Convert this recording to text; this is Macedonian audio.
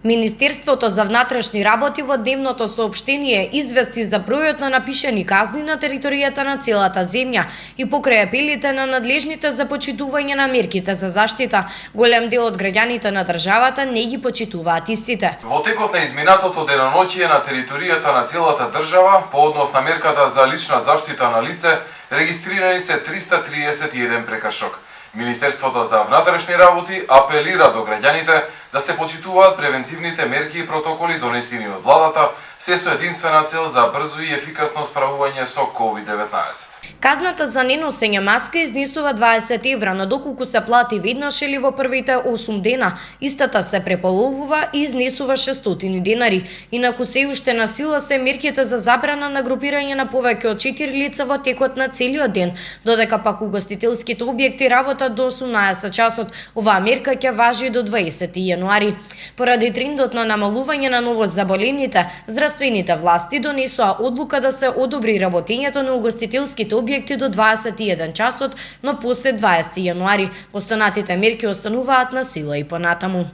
Министерството за внатрешни работи во дневното соопштение извести за бројот на напишани казни на територијата на целата земја и покрај апелите на надлежните за почитување на мерките за заштита, голем дел од граѓаните на државата не ги почитуваат истите. Во текот на изминатото деноноќие на територијата на целата држава, по однос на мерката за лична заштита на лице, регистрирани се 331 прекршок. Министерството за внатрешни работи апелира до граѓаните да се почитуваат превентивните мерки и протоколи донесени од владата, се со единствена цел за брзо и ефикасно справување со COVID-19. Казната за неносење маска изнесува 20 евра, но доколку се плати веднаш или во првите 8 дена, истата се преполовува и изнесува 600 денари. Инаку се уште на сила се мерките за забрана на групирање на повеќе од 4 лица во текот на целиот ден, додека пак угостителските објекти работат до 18 часот. Оваа мерка ќе важи до 20 јануари. Поради трендот на намалување на новозаболените, здравствените власти донесоа одлука да се одобри работењето на угостителските објекти до 21 часот, но после 20 јануари. Останатите мерки остануваат на сила и понатаму.